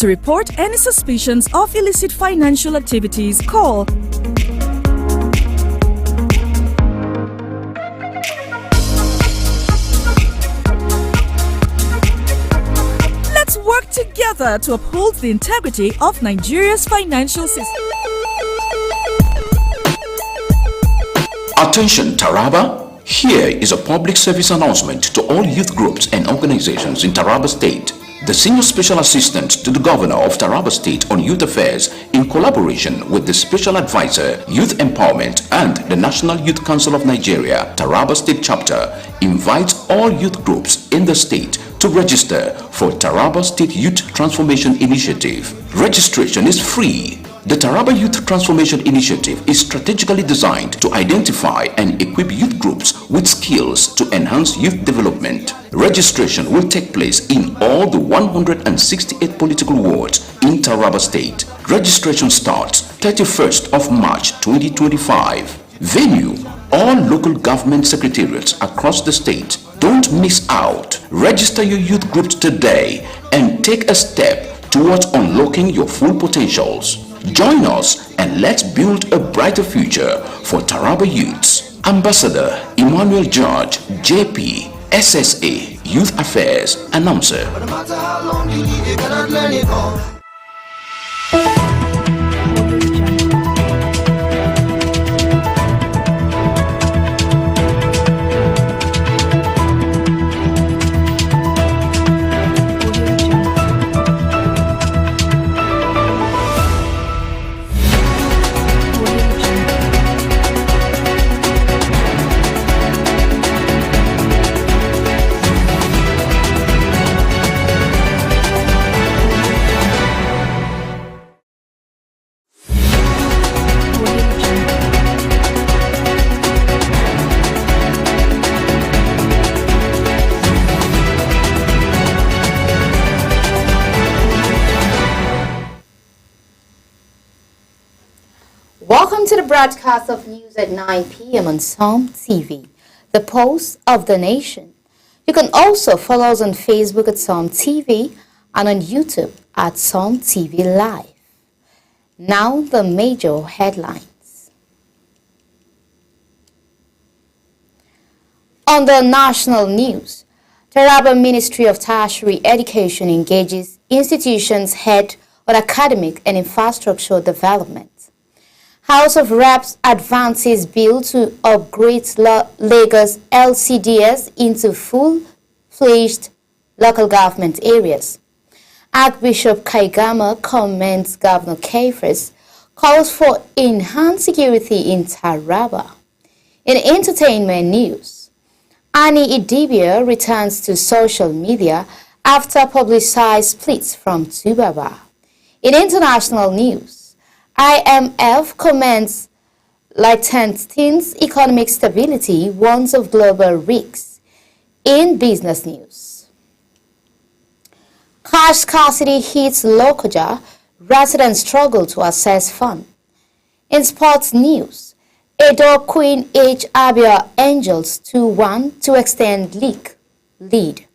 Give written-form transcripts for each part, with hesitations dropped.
To report any suspicions of illicit financial activities, call Let's work together to uphold the integrity of Nigeria's financial system. Attention Taraba! Here is a public service announcement to all youth groups and organizations in Taraba State. The Senior Special Assistant to the Governor of Taraba State on Youth Affairs, in collaboration with the Special Advisor, Youth Empowerment and the National Youth Council of Nigeria, Taraba State Chapter, invites all youth groups in the state to register for Taraba State Youth Transformation Initiative. Registration is free. The Taraba Youth Transformation Initiative is strategically designed to identify and equip youth groups with skills to enhance youth development. Registration will take place in all the 168 political wards in Taraba State. Registration starts 31st of March 2025. Venue: all local government secretariats across the state. Don't miss out. Register your youth groups today and take a step towards unlocking your full potentials. Join us and let's build a brighter future for Taraba youths. Ambassador Emmanuel George, JP, SSA, Youth Affairs, Announcer. Welcome to the broadcast of news at 9 p.m. on Psalm TV, the pulse of the nation. You can also follow us on Facebook at Psalm TV and on YouTube at Psalm TV Live. Now the major headlines. On the national news, Taraba Ministry of Tertiary Education engages institutions head on academic and infrastructure development. House of Reps advances bill to upgrade Lagos LCDS into full-fledged local government areas. Archbishop Kaigama commends Governor Kefris, calls for enhanced security in Taraba. In entertainment news, Annie Idibia returns to social media after publicized splits from Tubaba. In international news, IMF commends Liechtenstein's economic stability, warns of global risks. In business news, cash scarcity hits Lokoja, residents struggle to access funds. In sports news, Edo Queen H. Abia Angels 2-1 to extend lead.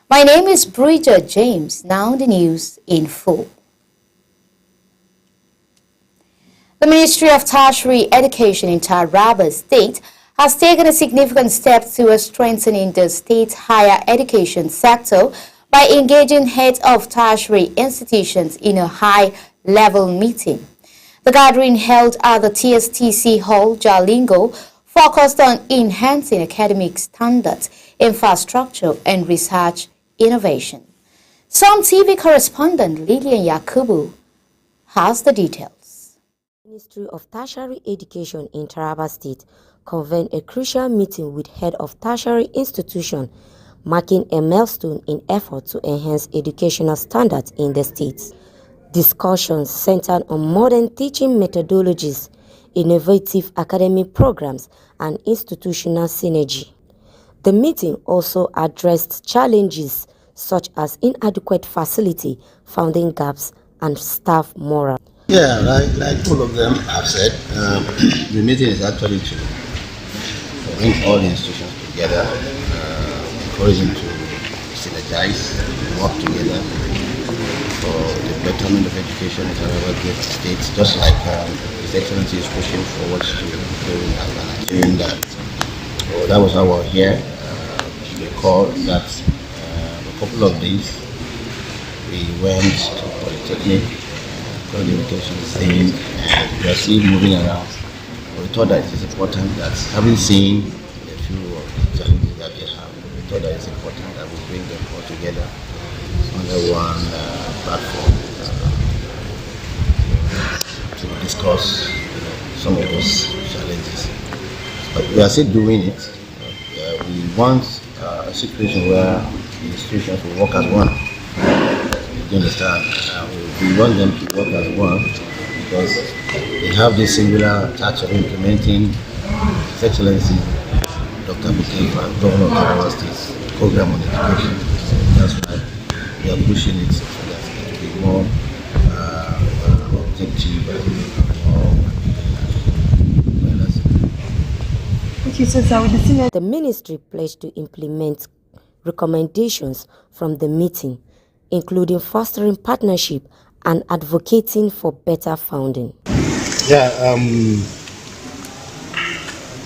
My name is Bridget James, now the news in full. The Ministry of Tertiary Education in Taraba State has taken a significant step towards strengthening the state's higher education sector by engaging heads of tertiary institutions in a high-level meeting. The gathering held at the TSTC Hall, Jalingo, focused on enhancing academic standards, infrastructure, and research innovation. Psalm TV correspondent Lillian Yakubu has the details. Ministry of Tertiary Education in Taraba State convened a crucial meeting with head of tertiary institution, marking a milestone in effort to enhance educational standards in the state. Discussions centered on modern teaching methodologies, innovative academic programs, and institutional synergy. The meeting also addressed challenges such as inadequate facility, funding gaps, and staff morale. Yeah, like all of them have said, the meeting is actually to bring all the institutions together, encourage them to synergize, work together for the betterment of education in Taraba State, just like His Excellency is pushing forward to doing and achieving that. So that was how we're here. We recall that a couple of days we went to Polytechnic, got the invitation thing, and we are still moving around. But we thought that it is important that, having seen a few of the challenges that they have, we thought that it's important that we bring them all together under one platform to discuss some of those challenges. But we are still doing it. We want a situation where the institutions will work as one. You understand? We want them to work as one because they have this singular task of implementing His Excellency Dr. Bukefa, Governor of Taraba State's program on education. That's why we are pushing it so that it will be more objective and more The ministry pledged to implement recommendations from the meeting, including fostering partnership and advocating for better funding. Yeah,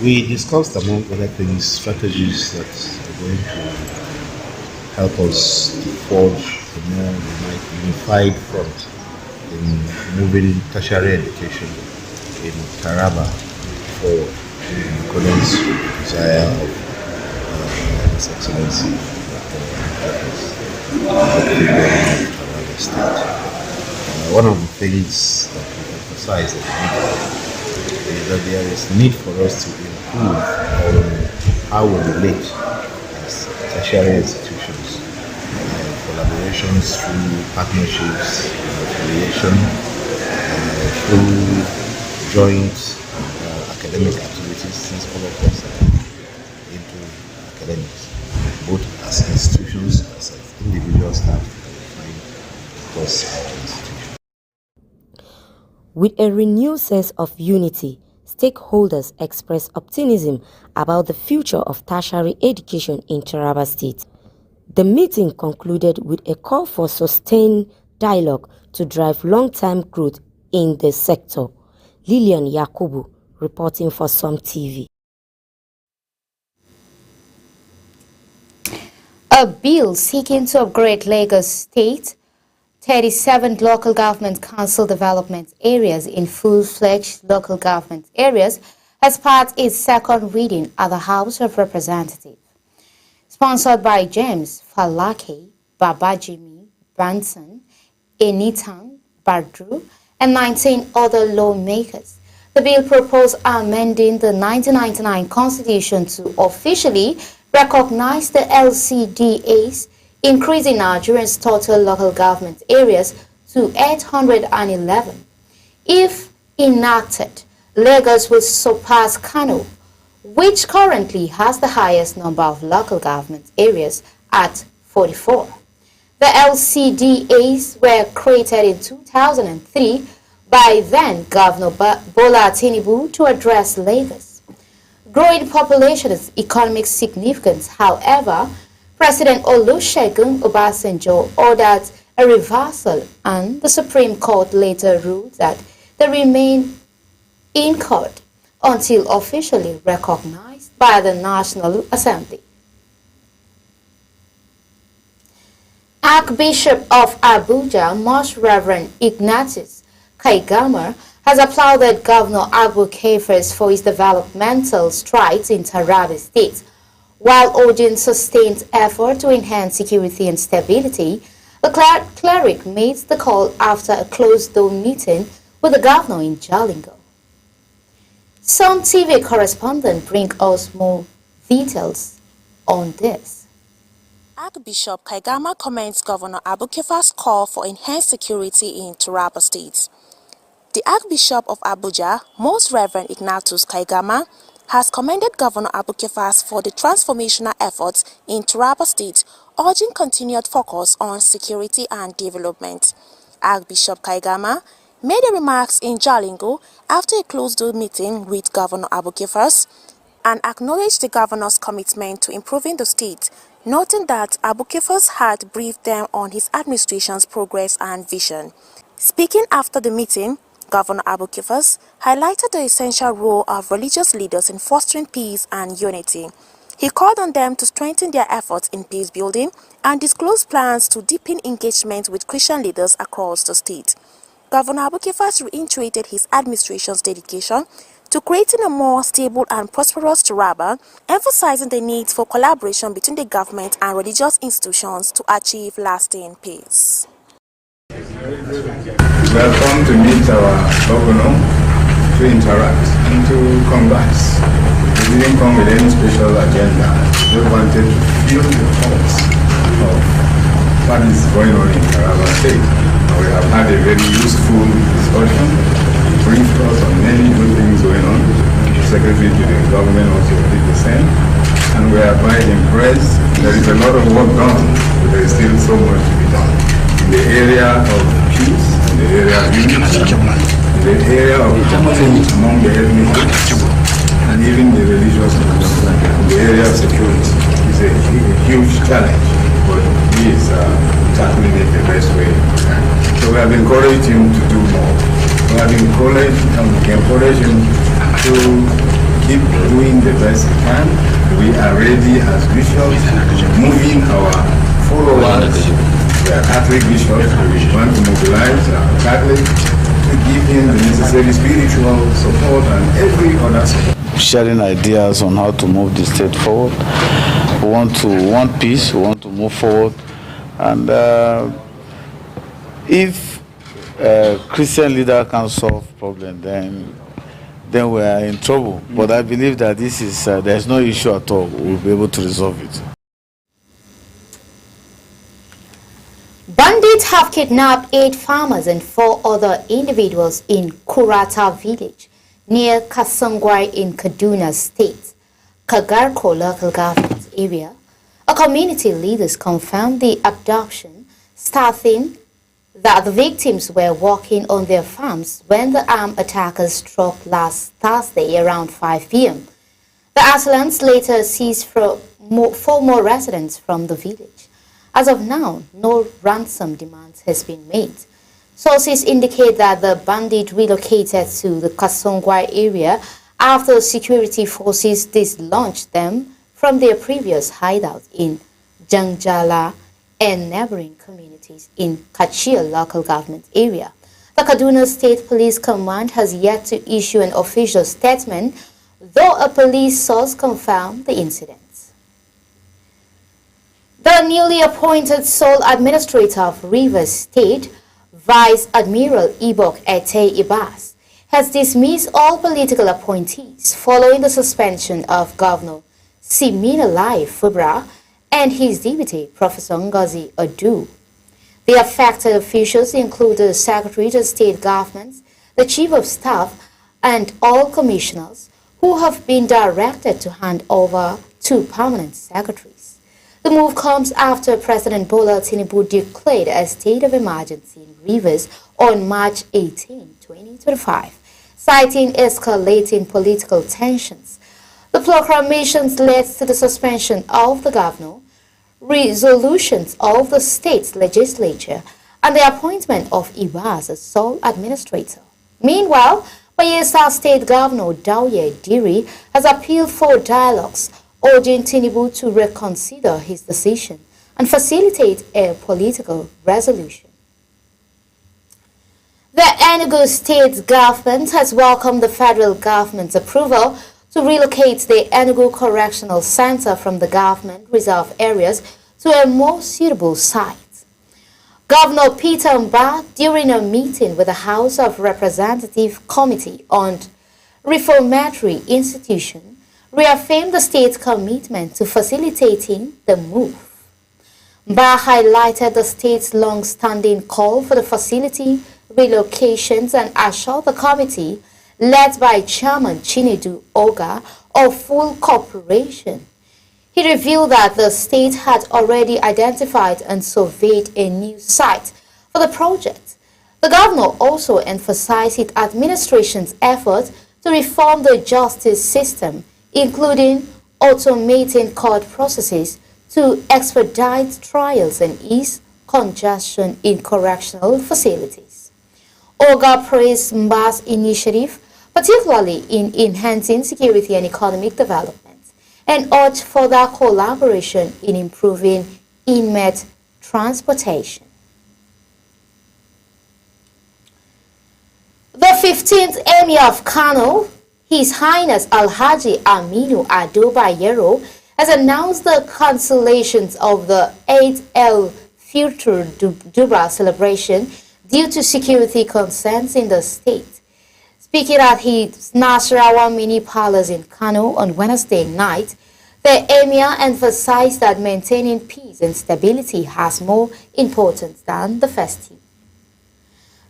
we discussed, among other things, strategies that are going to help us to forge a more unified front in moving tertiary education in Taraba forward in accordance with the desire of His Excellency Dr. Taraba State. One of the things that we emphasize is that there is need for us to improve on how we relate as tertiary institutions, collaborations through partnerships, affiliation, through joint academic activities, since all of us are into academics, both as institutions, as individual staff, across our institution. With a renewed sense of unity, stakeholders express optimism about the future of tertiary education in Taraba State. The meeting concluded with a call for sustained dialogue to drive long-term growth in the sector. Lillian Yakubu, reporting for Som TV. A bill seeking to upgrade Lagos State 37 local government council development areas in full-fledged local government areas has passed its second reading at the House of Representatives. Sponsored by James Falake, Babajimi Branson, Enitan Bardru, and 19 other lawmakers, the bill proposed amending the 1999 Constitution to officially recognize the LCDAs, increasing Nigeria's total local government areas to 811. If enacted, Lagos will surpass Kano, which currently has the highest number of local government areas at 44. The LCDAs were created in 2003 by then Governor Bola Tinubu to address Lagos. Growing population is economic significance. However, President Olusegun Obasanjo ordered a reversal, and the Supreme Court later ruled that they remain in court until officially recognized by the National Assembly. Archbishop of Abuja, Most Reverend Ignatius Kaigama, has applauded Governor Abu Kefas for his developmental strides in Taraba State. While urging sustained effort to enhance security and stability, the cleric made the call after a closed-door meeting with the governor in Jalingo. Some TV correspondent bring us more details on this. Archbishop Kaigama commends Governor Abu Kefa's call for enhanced security in Taraba State. The Archbishop of Abuja, Most Reverend Ignatius Kaigama, has commended Governor Abu Kefas for the transformational efforts in Taraba State, urging continued focus on security and development. Archbishop Kaigama made the remarks in Jalingo after a closed-door meeting with Governor Abu Kefas and acknowledged the governor's commitment to improving the state noting that Abu Kefas had briefed them on his administration's progress and vision. Speaking after the meeting, Governor Abu Kefas highlighted the essential role of religious leaders in fostering peace and unity. He called on them to strengthen their efforts in peace building and disclose plans to deepen engagement with Christian leaders across the state. Governor Abu Kefas reiterated his administration's dedication to creating a more stable and prosperous Taraba, emphasizing the need for collaboration between the government and religious institutions to achieve lasting peace. We have come to meet our governor, to interact and to converse. We didn't come with any special agenda. We wanted to feel the pulse of what is going on in Taraba State. We have had a very useful discussion. He briefed us on many good things going on. The Secretary to the government also did the same. And we are quite impressed. There is a lot of work done, but there is still so much to be done. In the area of peace, in the area of unity, in the area of harmony among the ethnic groups, and even the religious groups, in the area of security. It's a huge challenge, but he is tackling it the best way he can. So we have encouraged him to do more. We have encouraged him to keep doing the best he can. We are ready as bishops, moving our followers. We are Catholic bishops. We want to mobilize our Catholics to give him the necessary spiritual support and every other support. Sharing ideas on how to move the state forward. We want peace, we want to move forward. And if a Christian leader can solve problem, then we are in trouble. But I believe that this is there's no issue at all. We'll be able to resolve it. Bandits have kidnapped 8 farmers and 4 other individuals in Kurata village near Kasangwai in Kaduna State, Kagarko local government area. A community leaders confirmed the abduction, stating that the victims were walking on their farms when the armed attackers struck last Thursday around 5 p.m. The assailants later seized 4 more residents from the village. As of now, no ransom demands has been made. Sources indicate that the bandit relocated to the Kasongwai area after security forces dislodged them from their previous hideout in Jangjala and neighboring communities in Kachia local government area. The Kaduna State Police Command has yet to issue an official statement, though a police source confirmed the incident. The newly appointed sole administrator of Rivers State, Vice Admiral Ibok Ete Ibas, has dismissed all political appointees following the suspension of Governor Siminalai Fubra and his deputy, Professor Ngozi Adu. The affected officials include the Secretary of State Governments, the Chief of Staff, and all commissioners who have been directed to hand over to permanent secretaries. The move comes after President Bola Tinubu declared a state of emergency in Rivers on March 18, 2025, citing escalating political tensions. The proclamations led to the suspension of the governor, resolutions of the state's legislature, and the appointment of Ibas as sole administrator. Meanwhile, Bayelsa State Governor Dauye Diri has appealed for dialogues, urging Tinubu to reconsider his decision and facilitate a political resolution. The Enugu State government has welcomed the federal government's approval to relocate the Enugu Correctional Center from the government reserve areas to a more suitable site. Governor Peter Mba, during a meeting with the House of Representatives Committee on Reformatory Institution, reaffirmed the state's commitment to facilitating the move. Mba highlighted the state's long-standing call for the facility relocations and assured the committee, led by Chairman Chinedu Oga, of full cooperation. He revealed that the state had already identified and surveyed a new site for the project. The governor also emphasized its administration's effort to reform the justice system, including automating court processes to expedite trials and ease congestion in correctional facilities. OGA praised Mba's initiative, particularly in enhancing security and economic development, and urged further collaboration in improving inmate transportation. The 15th Emir of Kano, His Highness Alhaji Aminu Ado Bayero, has announced the cancellations of the Eid el-Fitr Dubra celebration due to security concerns in the state. Speaking at his Nasarawa Mini Palace in Kano on Wednesday night, the Emir emphasized that maintaining peace and stability has more importance than the festive.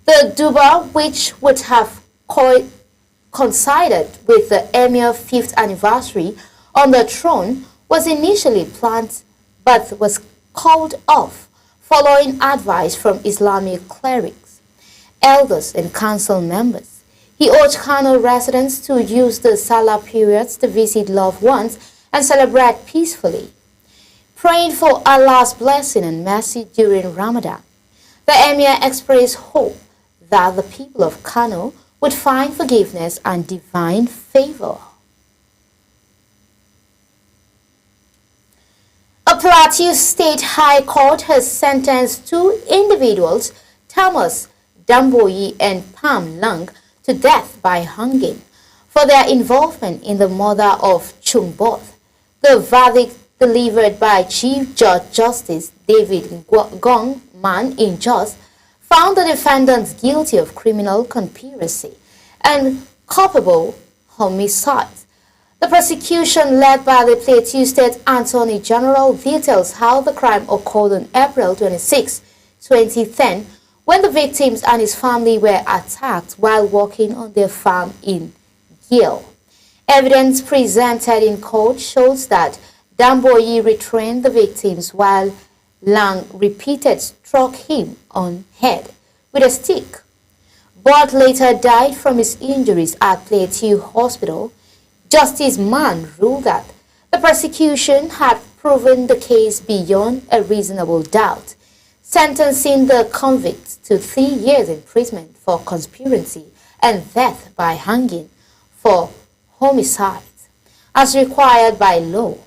The Duba, which would have coincided with the Emir's 5th anniversary on the throne, was initially planned but was called off following advice from Islamic clerics, elders and council members. He urged Kano residents to use the Salah periods to visit loved ones and celebrate peacefully, praying for Allah's blessing and mercy during Ramadan. The Emir expressed hope that the people of Kano would find forgiveness and divine favor. A Plateau State High Court has sentenced two individuals, Thomas Damboyi and Pam Lang, to death by hanging for their involvement in the murder of Chungboth. The verdict delivered by Chief Judge Justice David Gong Man in Jos found the defendants guilty of criminal conspiracy and culpable homicide. The prosecution led by the Plateau State Attorney General details how the crime occurred on April 26, 2010, when the victims and his family were attacked while working on their farm in Giel. Evidence presented in court shows that Damboyi restrained the victims while Lang repeatedly struck him on head with a stick. Both later died from his injuries at Plateau Hospital. Justice Mann ruled that the prosecution had proven the case beyond a reasonable doubt, sentencing the convicts to 3 years imprisonment for conspiracy and death by hanging for homicide, as required by law.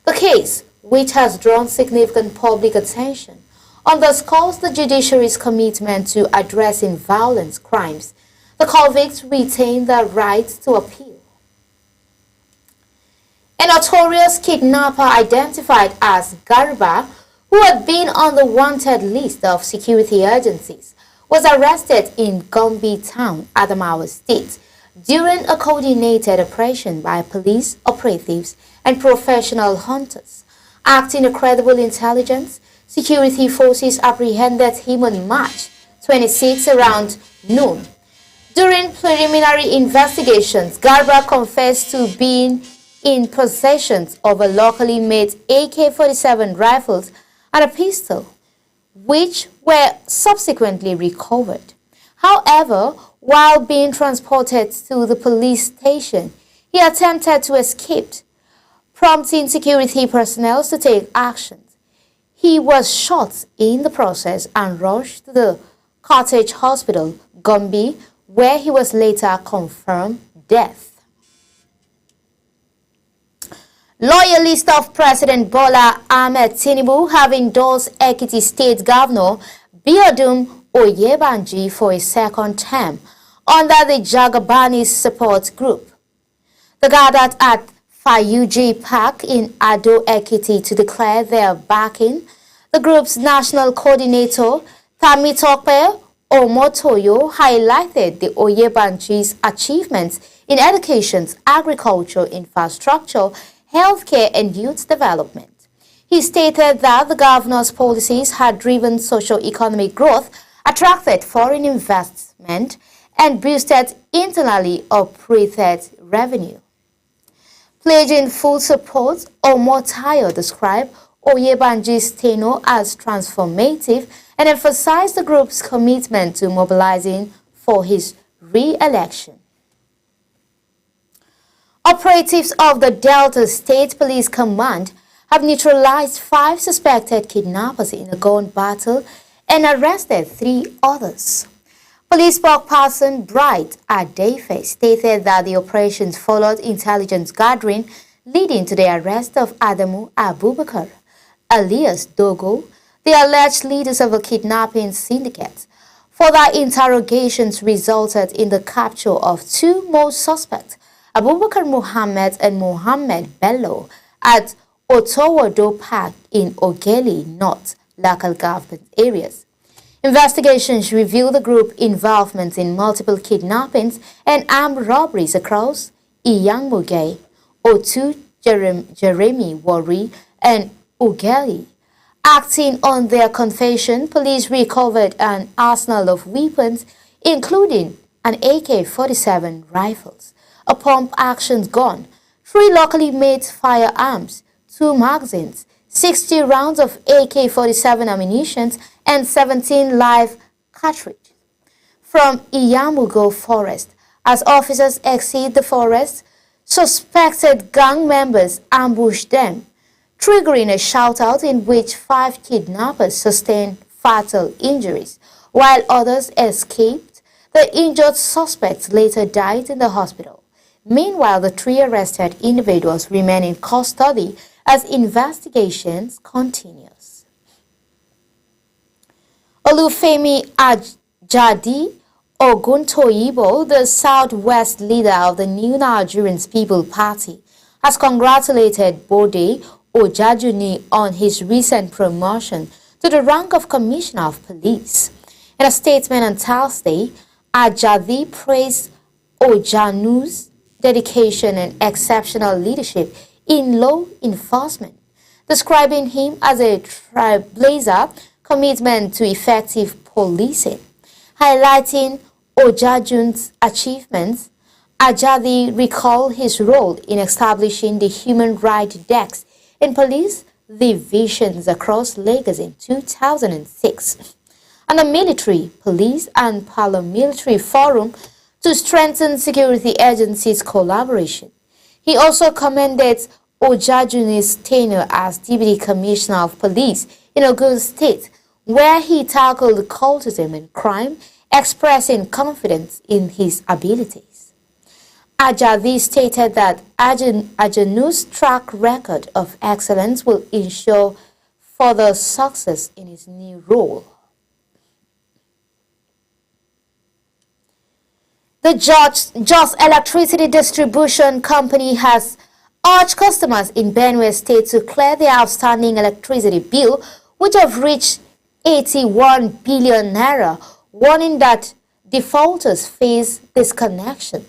The case, which has drawn significant public attention, underscores the judiciary's commitment to addressing violent crimes. The convicts retain the right to appeal. A notorious kidnapper identified as Garba, who had been on the wanted list of security agencies, was arrested in Gombe town, Adamawa State, during a coordinated operation by police operatives and professional hunters. Acting a credible intelligence, security forces apprehended him on March 26 around noon. During preliminary investigations, Garba confessed to being in possession of a locally made AK-47 rifles and a pistol, which were subsequently recovered. However, while being transported to the police station, he attempted to escape, prompting security personnel to take action. He was shot in the process and rushed to the Cottage Hospital, Gombe, where he was later confirmed dead. Loyalists of President Bola Ahmed Tinubu have endorsed Ekiti State Governor Biodun Oyebanji for a second term under the Jagabani support group. They gathered at Fayuji Park in Ado Ekiti to declare their backing. The group's national coordinator, Tamitope Omotoyo, highlighted the Oyebanji's achievements in education, agriculture, infrastructure, healthcare, and youth development. He stated that the governor's policies had driven socio-economic growth, attracted foreign investment, and boosted internally operated revenue. Pledging full support, Omotayo described Oyebanji's tenure as transformative and emphasized the group's commitment to mobilizing for his re-election. Operatives of the Delta State Police Command have neutralized 5 suspected kidnappers in a gun battle and arrested 3 others. Police spokesperson Bright Adefe stated that the operations followed intelligence gathering leading to the arrest of Adamu Abubakar, alias Dogo, the alleged leaders of a kidnapping syndicate. Further interrogations resulted in the capture of 2 more suspects, Abubakar Muhammad and Muhammad Bello, at Otowodo Park in Ogeli North local government areas. Investigations reveal the group involvement in multiple kidnappings and armed robberies across Iyangmuge, Otu, Jeremy Wari, and Ogeli. Acting on their confession, police recovered an arsenal of weapons, including an AK-47 rifles, a pump-action gun, 3 locally made firearms, 2 magazines, 60 rounds of AK-47 ammunition, and 17 live cartridges. From Iyamugo Forest, as officers exit the forest, suspected gang members ambushed them, triggering a shootout in which 5 kidnappers sustained fatal injuries, while others escaped. The injured suspects later died in the hospital. Meanwhile, the 3 arrested individuals remain in custody as investigations continues. Olufemi Ajadi Oguntoyibo, the Southwest leader of the New Nigerian People's Party, has congratulated Bode Ojajuni on his recent promotion to the rank of Commissioner of Police. In a statement on Thursday, Ajadi praised Ojanu's dedication and exceptional leadership in law enforcement, describing him as a trailblazer commitment to effective policing. Highlighting Ojajun's achievements, Ajadi recalled his role in establishing the Human Rights Desk in police divisions across Lagos in 2006, and a military, police, and paramilitary forum to strengthen security agencies' collaboration. He also commended Ojajuni's tenure as Deputy Commissioner of Police in Ogun State, where he tackled cultism and crime, expressing confidence in his abilities. Ajadi stated that Ajanu's track record of excellence will ensure further success in his new role. The Jos Electricity Distribution Company has urged customers in Benue State to clear their outstanding electricity bill, which have reached 81 billion naira, warning that defaulters face disconnection.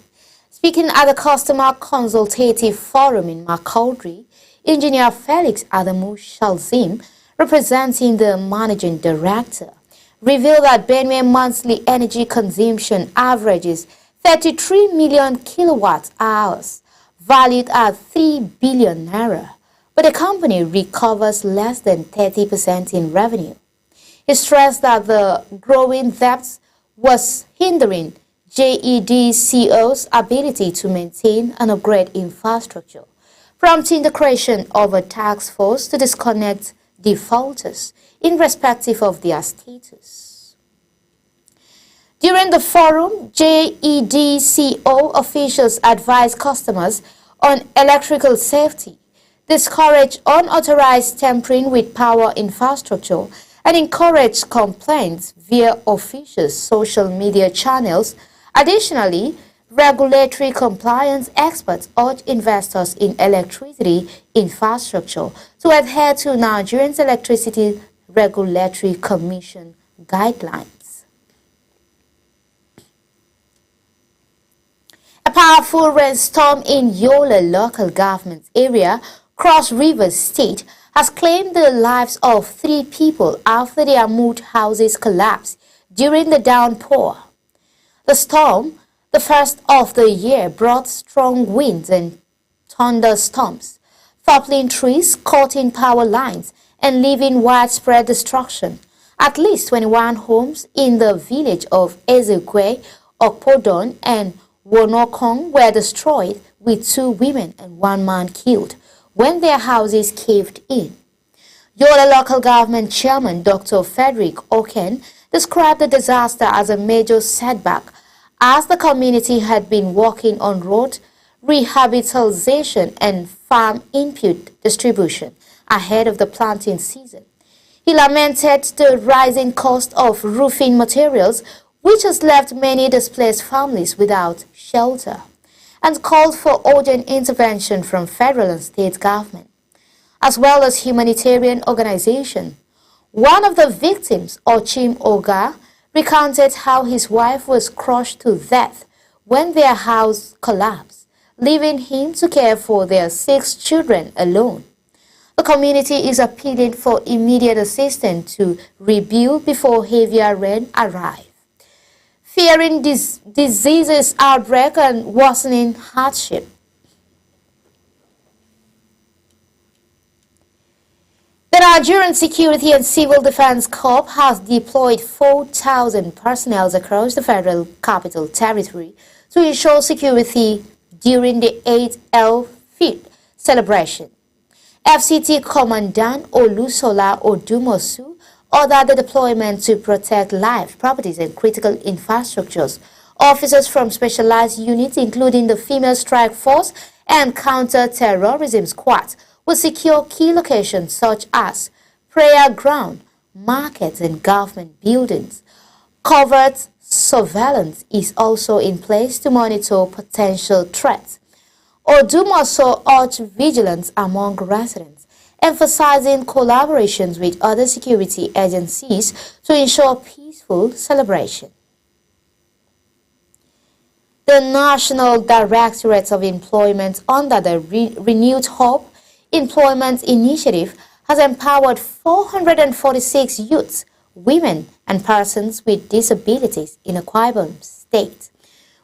Speaking at the Customer Consultative Forum in Makurdi, Engineer Felix Adamu Shalzim, representing the Managing Director, revealed that Benue monthly energy consumption averages 33 million kilowatt hours, valued at 3 billion naira, but the company recovers less than 30% in revenue. He stressed that the growing debt was hindering JEDCO's ability to maintain and upgrade infrastructure, prompting the creation of a task force to disconnect defaulters irrespective of their status. During the forum, JEDCO officials advised customers on electrical safety, discourage unauthorized tampering with power infrastructure, and encourage complaints via officials' social media channels. Additionally, regulatory compliance experts urge investors in electricity infrastructure to adhere to Nigeria's Electricity Regulatory Commission guidelines. A powerful rainstorm in Yola local government area, Cross River State, has claimed the lives of 3 people after their mood houses collapsed during the downpour. The storm, the first of the year, brought strong winds and thunderstorms, toppling trees, cutting power lines, and leaving widespread destruction. At least 21 homes in the village of Ezekwe, Okpodon, and Wonokong were destroyed, with 2 women and 1 man killed, when their houses caved in. Yola local government chairman Dr. Frederick Oken described the disaster as a major setback as the community had been working on road rehabilitation and farm input distribution ahead of the planting season. He lamented the rising cost of roofing materials, which has left many displaced families without shelter, and called for urgent intervention from federal and state government, as well as humanitarian organizations. One of the victims, Ochim Oga, recounted how his wife was crushed to death when their house collapsed, leaving him to care for their 6 children alone. The community is appealing for immediate assistance to rebuild before heavier rain arrive, fearing diseases outbreak and worsening hardship. The Nigerian Security and Civil Defense Corps has deployed 4,000 personnel across the Federal Capital Territory to ensure security during the 8th L-FIT celebration. FCT Commandant Olusola Odumosu ordered the deployment to protect life, properties, and critical infrastructures. Officers from specialized units, including the Female Strike Force and Counter-Terrorism Squad, will secure key locations such as prayer ground, markets, and government buildings. Covert surveillance is also in place to monitor potential threats. Odumosu urged vigilance among residents, emphasizing collaborations with other security agencies to ensure peaceful celebration. The National Directorate of Employment, under the Renewed Hope Employment Initiative, has empowered 446 youths, women, and persons with disabilities in Akwa Ibom State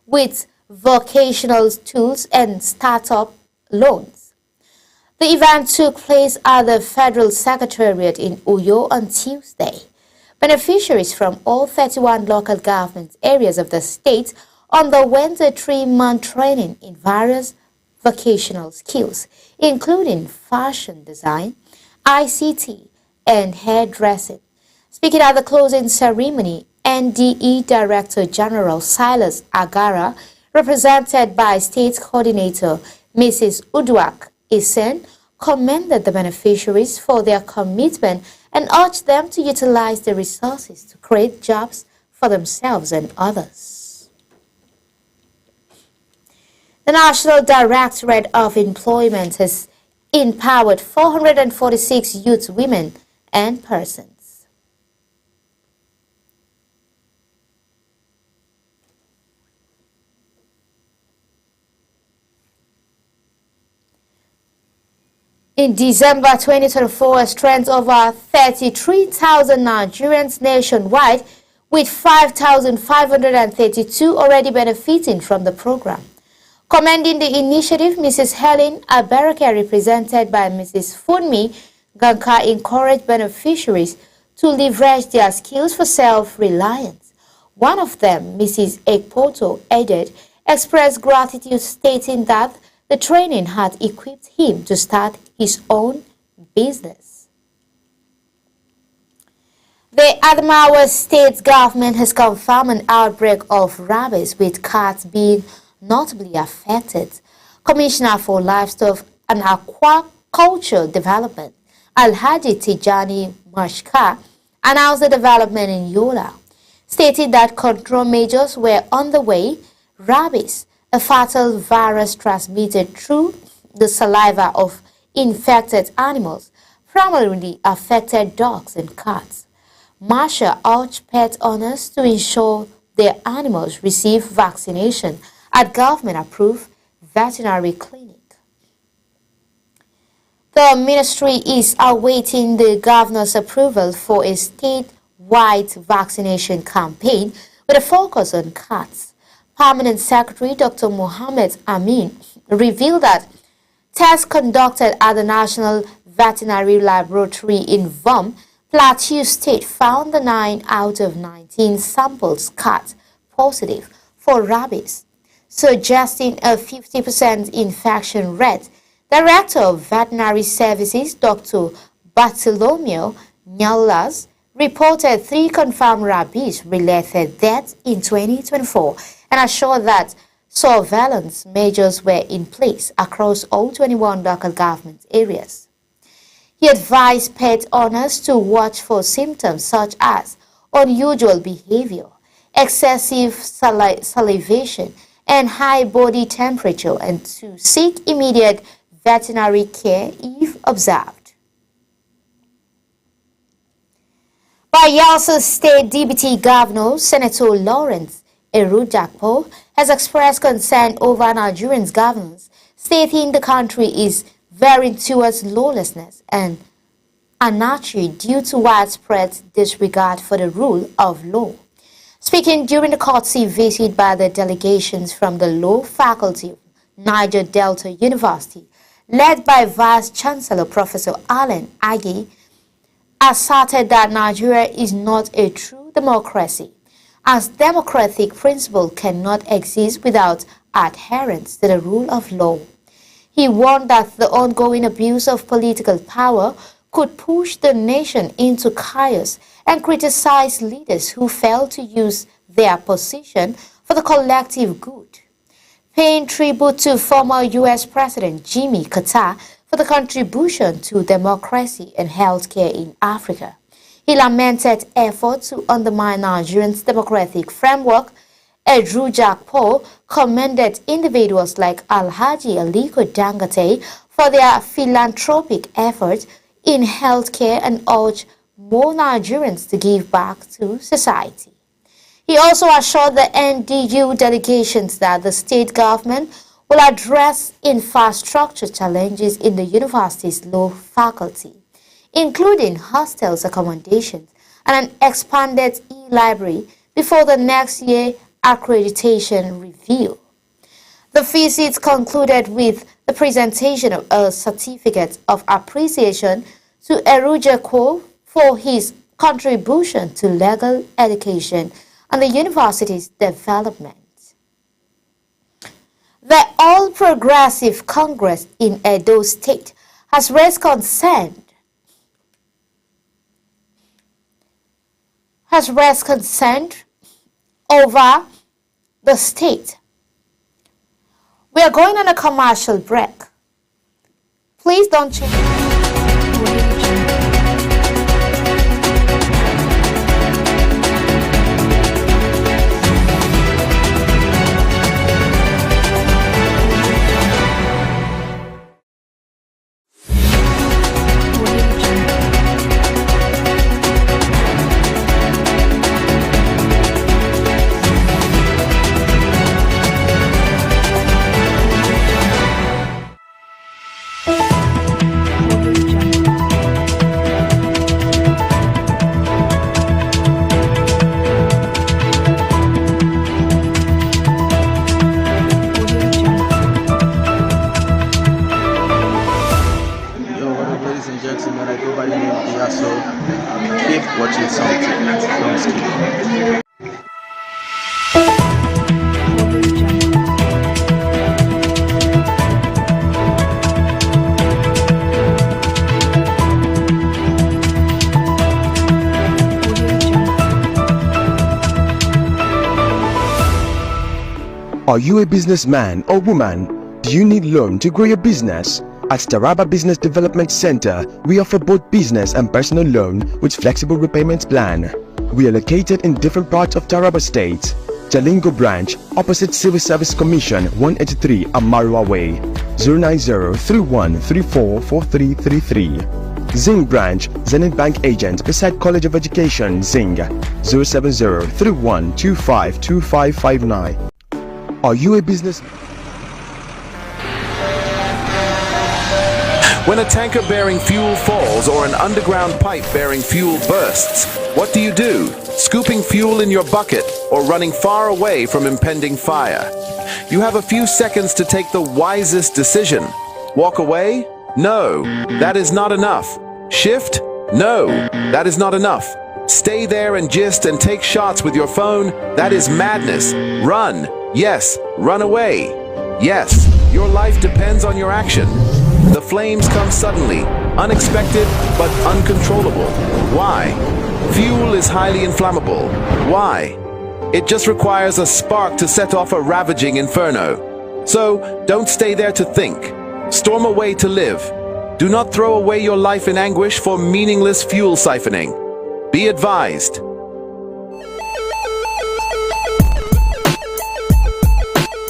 with vocational tools and startup loans. The event took place at the Federal Secretariat in Uyo on Tuesday. Beneficiaries from all 31 local government areas of the state underwent a 3-month training in various vocational skills, including fashion design, ICT, and hairdressing. Speaking at the closing ceremony, NDE Director General Silas Agara, represented by State Coordinator Mrs. Uduak Isen, commended the beneficiaries for their commitment and urged them to utilize the resources to create jobs for themselves and others. The National Directorate of Employment has empowered 446 youth, women, and persons. In December 2024, a strength of over 33,000 Nigerians nationwide, with 5,532 already benefiting from the program. Commending the initiative, Mrs. Helen Abaraka, represented by Mrs. Funmi Ganka, encouraged beneficiaries to leverage their skills for self-reliance. One of them, Mrs. Ekpoto, added, expressed gratitude, stating that the training had equipped him to start his own business. The Adamawa state government has confirmed an outbreak of rabies, with cats being notably affected. Commissioner for Livestock and Aquaculture Development, Alhaji Tijani Mashka, announced the development in Yola, stating that control measures were on the way. Rabies, a fatal virus transmitted through the saliva of infected animals, primarily affected dogs and cats. Marsha urged pet owners to ensure their animals receive vaccination at government-approved veterinary clinic. The ministry is awaiting the governor's approval for a statewide vaccination campaign with a focus on cats. Permanent Secretary Dr. Mohammed Amin revealed that tests conducted at the National Veterinary Laboratory in Vom, Plateau State, found the 9 out of 19 samples cats positive for rabies, suggesting a 50% infection rate. Director of Veterinary Services, Dr. Bartolomeo Nyalas, reported 3 confirmed rabies-related deaths in 2024 and assured that surveillance measures were in place across all 21 local government areas. He advised pet owners to watch for symptoms such as unusual behavior, excessive salivation, and high body temperature, and to seek immediate veterinary care if observed. Bayelsa State Deputy Governor Senator Lawrence Erujakpo has expressed concern over Nigerians' governance, stating the country is veering towards lawlessness and anarchy due to widespread disregard for the rule of law. Speaking during the courtesy visit by the delegations from the law faculty of Niger Delta University, led by Vice Chancellor Professor Allen Agi, asserted that Nigeria is not a true democracy, as democratic principle cannot exist without adherence to the rule of law. He warned that the ongoing abuse of political power could push the nation into chaos and criticized leaders who failed to use their position for the collective good. Paying tribute to former U.S. President Jimmy Carter for the contribution to democracy and healthcare in Africa, he lamented efforts to undermine Nigerians' democratic framework. Erujakpo commended individuals like Alhaji Aliko Dangote for their philanthropic efforts in healthcare and urged more Nigerians to give back to society. He also assured the NDU delegations that the state government will address infrastructure challenges in the university's law faculty, including hostels accommodations and an expanded e-library before the next year accreditation review. The visit concluded with the presentation of a certificate of appreciation to Erujakpo for his contribution to legal education and the university's development. The All Progressive Congress in Edo State has raised concern over the state. We are going on a commercial break. Please don't change. Watching something. Don't skip. Are you a businessman or woman? Do you need loan to grow your business? At Taraba Business Development Center, we offer both business and personal loan with flexible repayment plan. We are located in different parts of Taraba State. Jalingo branch, opposite Civil Service Commission, 183 Amarua Way, 090-3134-4333. Zing branch, Zenith Bank agent beside College of Education, Zing, 070-3125-2559. Are you a business? When a tanker bearing fuel falls or an underground pipe bearing fuel bursts, what do? Scooping fuel in your bucket or running far away from impending fire? You have a few seconds to take the wisest decision. Walk away? No, that is not enough. Shift? No, that is not enough. Stay there and gist and take shots with your phone? That is madness. Run. Yes, run away. Yes, your life depends on your action. The flames come suddenly, unexpected but uncontrollable. Why? Fuel is highly inflammable. Why? It just requires a spark to set off a ravaging inferno. So, don't stay there to think. Storm away to live. Do not throw away your life in anguish for meaningless fuel siphoning. Be advised.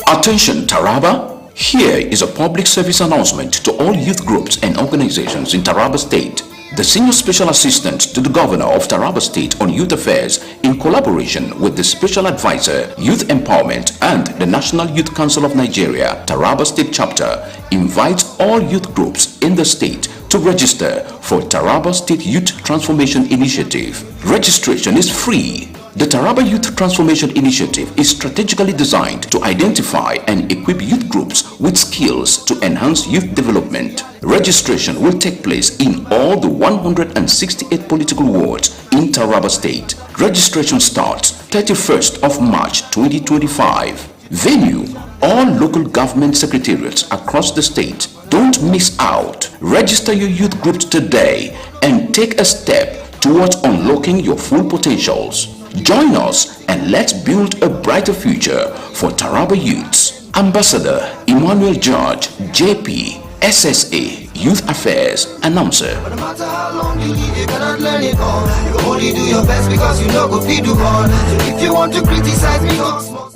Attention Taraba! Here is a public service announcement to all youth groups and organizations in Taraba State. The Senior Special Assistant to the Governor of Taraba State on Youth Affairs, in collaboration with the Special Advisor, Youth Empowerment and the National Youth Council of Nigeria, Taraba State Chapter, invites all youth groups in the state to register for Taraba State Youth Transformation Initiative. Registration is free. The Taraba Youth Transformation Initiative is strategically designed to identify and equip youth groups with skills to enhance youth development. Registration will take place in all the 168 political wards in Taraba State. Registration starts 31st of March 2025. Venue: all local government secretariats across the state. Don't miss out. Register your youth groups today and take a step towards unlocking your full potentials. Join us and let's build a brighter future for Taraba youths. Ambassador Emmanuel George, JP, SSA, Youth Affairs, Announcer. No matter how long you live, you cannot learn it all. You only do your best because you know go feed you all. So if you want to criticize me, go small.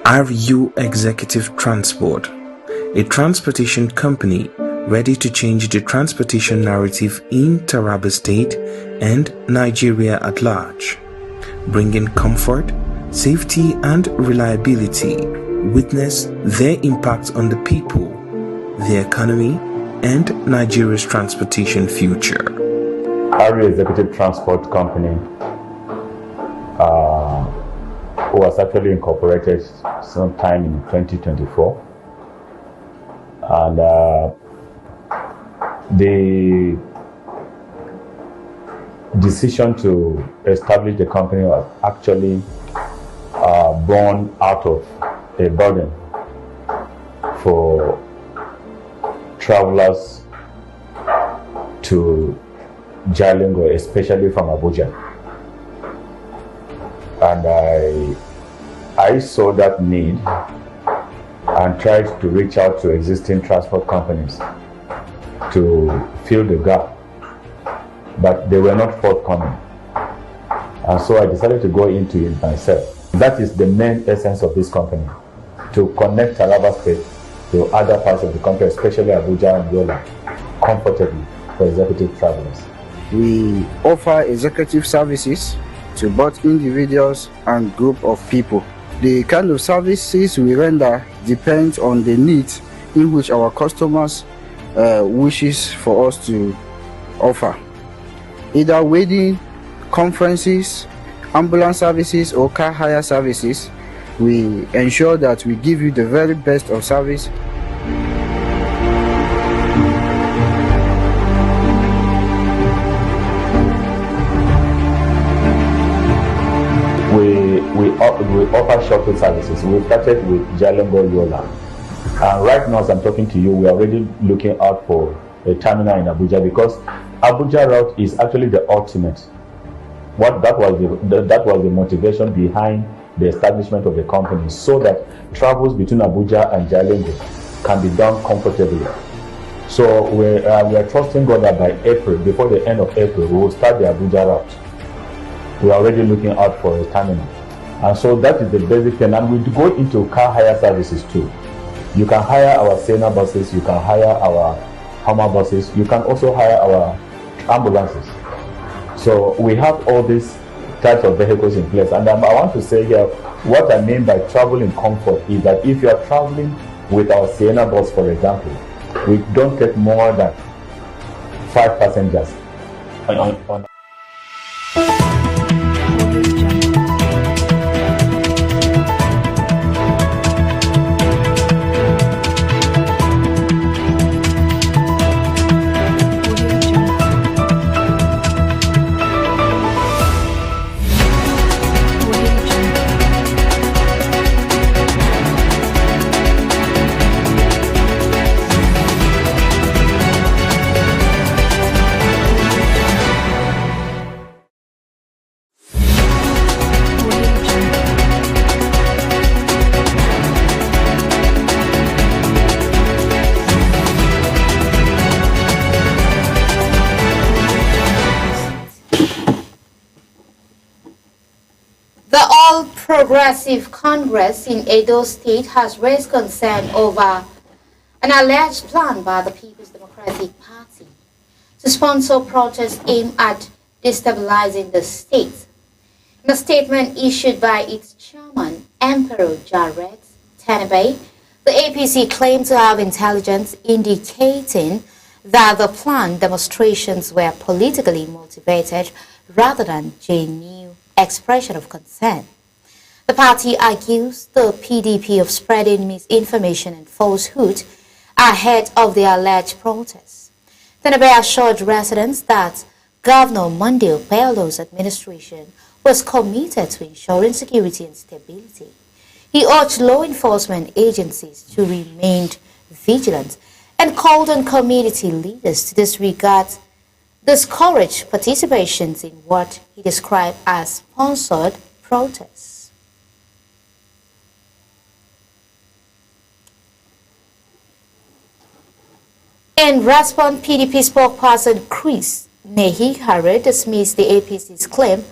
RU Executive Transport, a transportation company ready to change the transportation narrative in Taraba State and Nigeria at large, bringing comfort, safety and reliability. Witness their impact on the people, the economy and Nigeria's transportation future. RU Executive Transport Company was actually incorporated sometime in 2024, and the decision to establish the company was actually born out of a burden for travelers to Jalingo, especially from Abuja. And I saw that need and tried to reach out to existing transport companies to fill the gap, but they were not forthcoming. And so I decided to go into it myself. That is the main essence of this company, to connect Taraba State to other parts of the country, especially Abuja and Yola, comfortably for executive travelers. We offer executive services to both individuals and group of people. The kind of services we render depends on the needs in which our customers wishes for us to offer. Either wedding, conferences, ambulance services or car hire services, we ensure that we give you the very best of service. We offer shuttle services. We started with Jalingo Yola. And right now, as I'm talking to you, we are already looking out for a terminal in Abuja, because Abuja route is actually the ultimate. That was the motivation behind the establishment of the company, so that travels between Abuja and Jalingo can be done comfortably. So we are trusting God that by April, before the end of April, we will start the Abuja route. We are already looking out for a terminal. And so that is the basic thing. And we go into car hire services too. You can hire our Sienna buses, you can hire our Hummer buses, you can also hire our ambulances. So we have all these types of vehicles in place. And I want to say here, what I mean by travel in comfort is that if you are traveling with our Sienna bus, for example, we don't take more than 5 passengers on All Progressive Congress in Edo State has raised concern over an alleged plan by the People's Democratic Party to sponsor protests aimed at destabilizing the state. In a statement issued by its chairman, Emperor Jared Tenebe, the APC claimed to have intelligence indicating that the planned demonstrations were politically motivated rather than genuine expression of concern. The party accused the PDP of spreading misinformation and falsehood ahead of the alleged protests. Tenebe assured residents that Governor Monday Bello's administration was committed to ensuring security and stability. He urged law enforcement agencies to remain vigilant and called on community leaders to discourage participations in what he described as sponsored protests. In response, PDP spokesperson Chris Nehihare dismissed the APC's claim,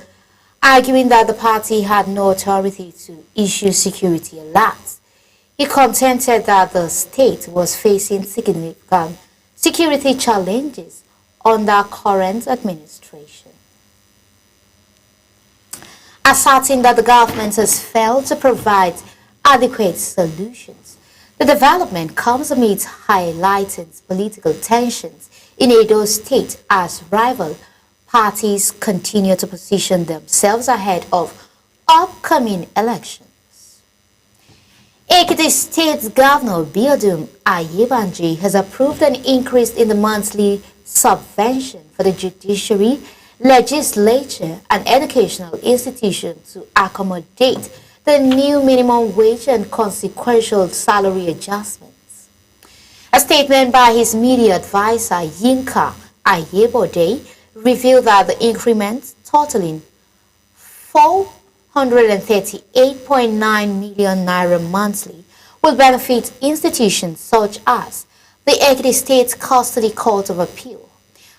arguing that the party had no authority to issue security alerts. He contended that the state was facing significant security challenges under current administration, asserting that the government has failed to provide adequate solutions. The development comes amidst highlighted political tensions in Edo State as rival parties continue to position themselves ahead of upcoming elections. Ekiti State Governor Biodun Ayebanji has approved an increase in the monthly subvention for the judiciary, legislature, and educational institutions to accommodate the new minimum wage and consequential salary adjustments. A statement by his media advisor Yinka Ayebode revealed that the increment, totaling 438.9 million naira monthly, will benefit institutions such as the Ekiti State Custody Court of Appeal,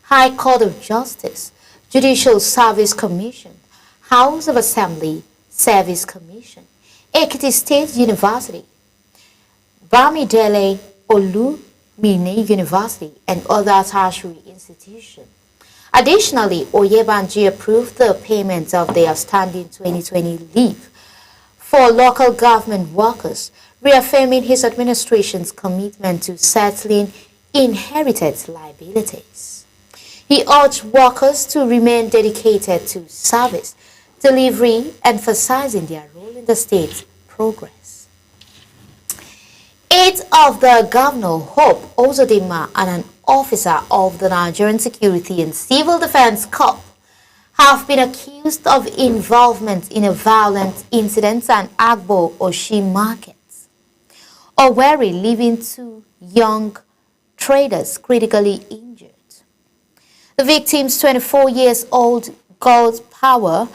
High Court of Justice, Judicial Service Commission, House of Assembly Service Commission, Ekiti State University, Bamidele Olumini University, and other tertiary institutions. Additionally, Oyebanji approved the payment of the outstanding 2020 leave for local government workers, reaffirming his administration's commitment to settling inherited liabilities. He urged workers to remain dedicated to service delivery, emphasizing their role in the state's progress. Eight of the Governor Hope Ozodinma and an officer of the Nigerian Security and Civil Defense Corps have been accused of involvement in a violent incident at Agbo Oshi markets, Owerri, leaving two young traders critically injured. The victims, 24-year-old Gold Power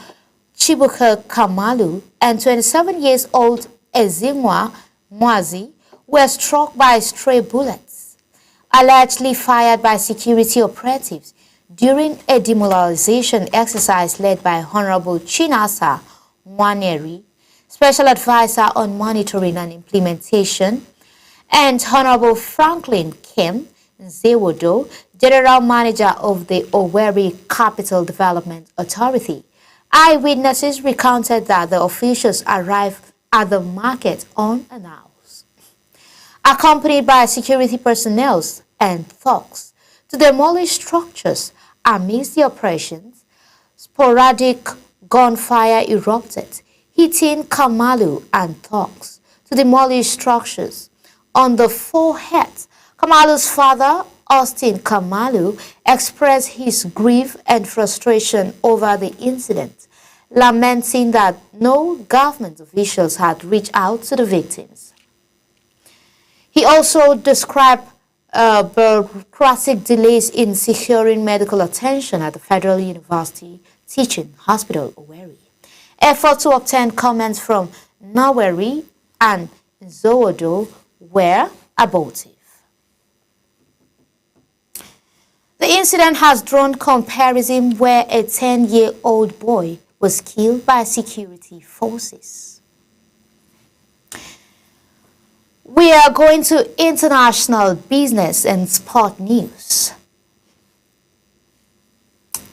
Chibuka Kamalu and 27-year-old Ezinwa Mwazi, were struck by stray bullets, allegedly fired by security operatives during a demoralization exercise led by Honorable Chinasa Nwaneri, Special Advisor on Monitoring and Implementation, and Honorable Franklin Kim Nzewodo, General Manager of the Owerri Capital Development Authority. Eyewitnesses recounted that the officials arrived at the market unannounced, accompanied by security personnel and thugs, to demolish structures. Amidst the operations, sporadic gunfire erupted, hitting Kamalu and thugs to demolish structures. On the forehead, Kamalu's father, Austin Kamalu, expressed his grief and frustration over the incident, lamenting that no government officials had reached out to the victims. He also described bureaucratic delays in securing medical attention at the Federal University Teaching Hospital, Owerri. Efforts to obtain comments from Naweri and Nzowodo were abortive. The incident has drawn comparison where a 10-year-old boy was killed by security forces. We are going to international business and sport news.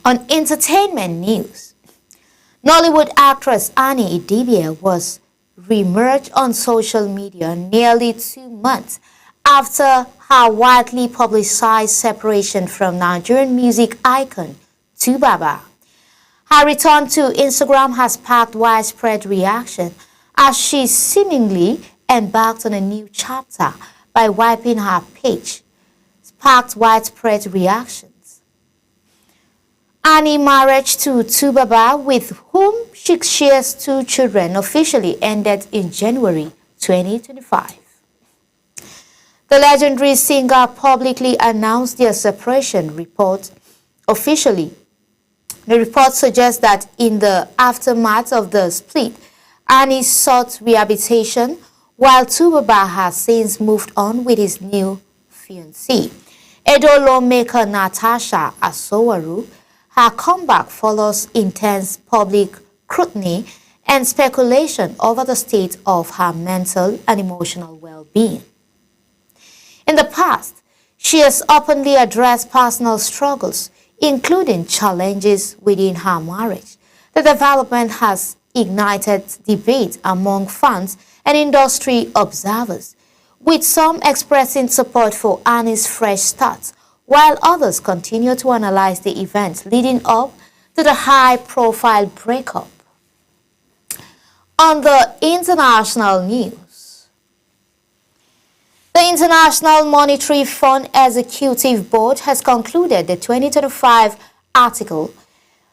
On entertainment news, Nollywood actress Annie Idibia was remerged on social media nearly 2 months after her widely publicized separation from Nigerian music icon 2Baba. Her return to Instagram has sparked widespread reaction as she seemingly embarked on a new chapter by wiping her page, sparked widespread reactions. Annie's marriage to 2Baba, with whom she shares 2 children, officially ended in January 2025. The legendary singer publicly announced their separation report officially. The report suggests that in the aftermath of the split, Annie sought rehabilitation, while 2Baba has since moved on with his new fiancée. Edo lawmaker Natasha Asowaru. Her comeback follows intense public scrutiny and speculation over the state of her mental and emotional well-being. In the past, she has openly addressed personal struggles, including challenges within her marriage. The development has ignited debate among fans and industry observers, with some expressing support for Annie's fresh start, while others continue to analyze the events leading up to the high-profile breakup. On the international news, the International Monetary Fund Executive Board has concluded the 2025 article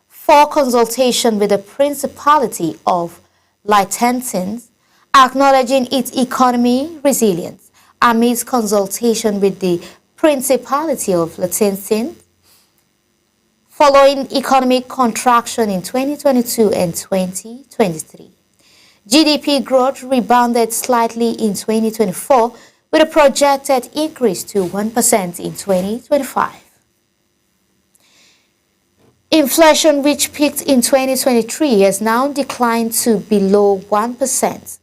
for consultation with the Principality of Liechtenstein, acknowledging its economy resilience amidst consultation with the Principality of Liechtenstein following economic contraction in 2022 and 2023. GDP growth rebounded slightly in 2024 with a projected increase to 1% in 2025. Inflation, which peaked in 2023, has now declined to below 1%.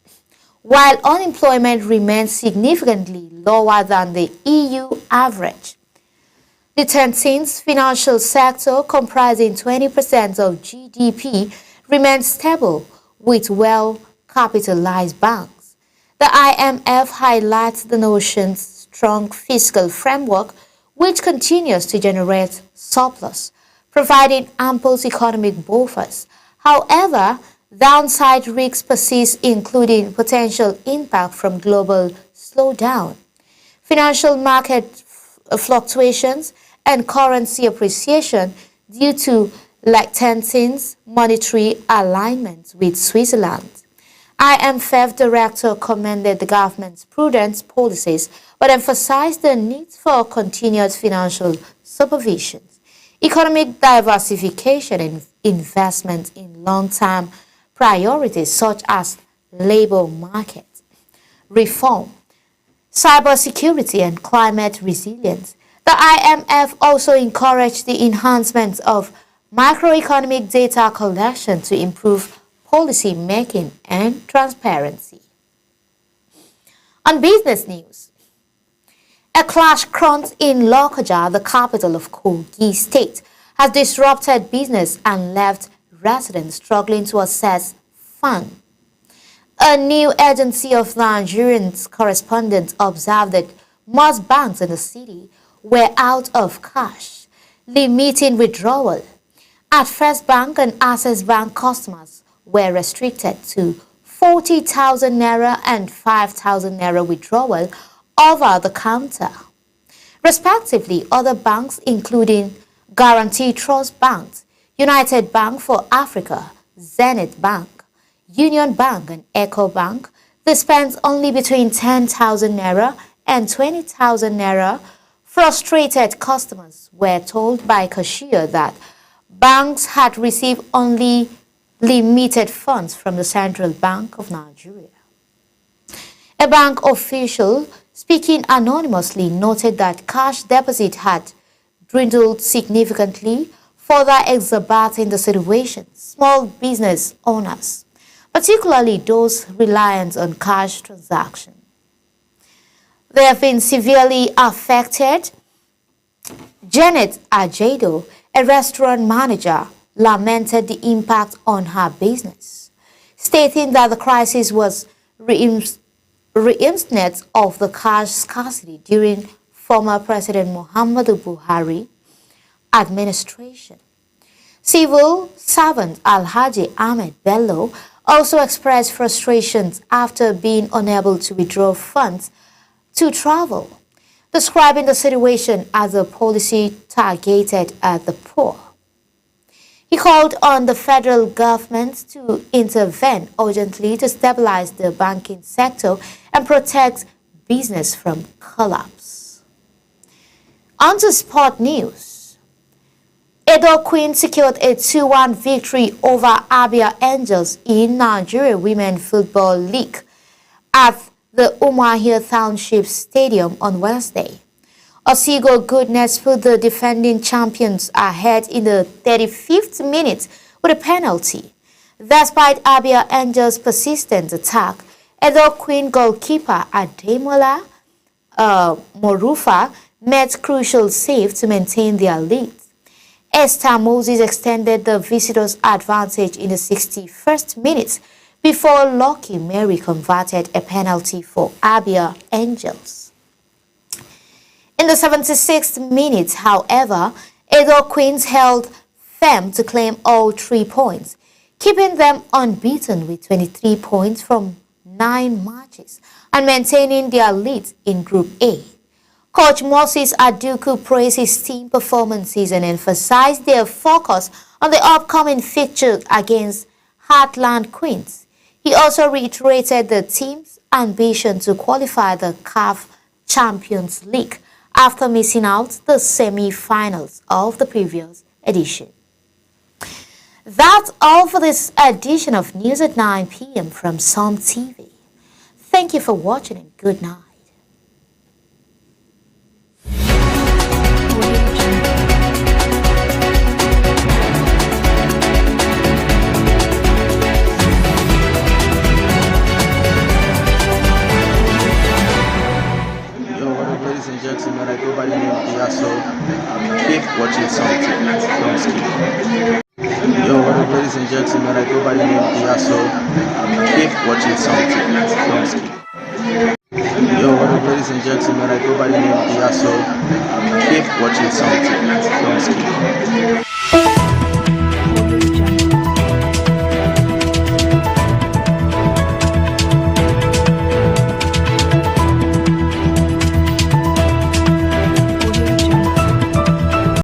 While unemployment remains significantly lower than the EU average. Liechtenstein's financial sector, comprising 20% of GDP, remains stable with well-capitalized banks. The IMF highlights the nation's strong fiscal framework, which continues to generate surplus, providing ample economic buffers. However, downside risks persist, including potential impact from global slowdown, financial market fluctuations, and currency appreciation due to Liechtenstein's monetary alignment with Switzerland. IMF director commended the government's prudent policies, but emphasized the need for continued financial supervision, economic diversification, and investment in long-term priorities such as labor market reform, cybersecurity, and climate resilience. The IMF also encouraged the enhancement of macroeconomic data collection to improve policy making and transparency. On business news, a clash front in Lokoja, the capital of Kogi State, has disrupted business and left residents struggling to access funds. A new agency of Nigerians correspondent observed that most banks in the city were out of cash, limiting withdrawal. At First Bank and Access Bank, customers were restricted to 40,000 naira and 5,000 naira withdrawal over the counter. Respectively, other banks, including Guarantee Trust Bank, United Bank for Africa, Zenith Bank, Union Bank, and Eco Bank, dispensed only between 10,000 naira and 20,000 naira. Frustrated customers were told by cashier that banks had received only limited funds from the Central Bank of Nigeria. A bank official speaking anonymously noted that cash deposit had dwindled significantly further exacerbating the situation. Small business owners, particularly those reliant on cash transactions, they have been severely affected. Janet Ajedo, a restaurant manager, lamented the impact on her business, stating that the crisis was reminiscent of the cash scarcity during former President Muhammadu Buhari administration. Civil servant Alhaji Ahmed Bello also expressed frustrations after being unable to withdraw funds to travel, describing the situation as a policy targeted at the poor. He called on the federal government to intervene urgently to stabilize the banking sector and protect business from collapse. On to sport news. Edo Queen secured a 2-1 victory over Abia Angels in Nigeria Women Football League at the Umuahia Township Stadium on Wednesday. Osigo Goodness put the defending champions ahead in the 35th minute with a penalty. Despite Abia Angels' persistent attack, Edo Queen goalkeeper Ademola Morufa made crucial save to maintain their lead. Esther Moses extended the visitors' advantage in the 61st minute before Lucky Mary converted a penalty for Abia Angels. In the 76th minute, however, Edo Queens held firm to claim all 3 points, keeping them unbeaten with 23 points from 9 matches and maintaining their lead in Group A. Coach Moses Aduku praised his team performances and emphasized their focus on the upcoming fixture against Heartland Queens. He also reiterated the team's ambition to qualify the CAF Champions League after missing out the semi-finals of the previous edition. That's all for this edition of News at 9 p.m. from Sun TV. Thank you for watching and good night. Ladies and gentlemen, I go by the name of Diaso. Keep watching something. Don't skip. Yo, what up, ladies and gentlemen? I go by the name of Diaso. Keep watching something. Don't skip. Yo, what up, ladies and gentlemen? I go by the name of Diaso. Keep watching something. Don't skip.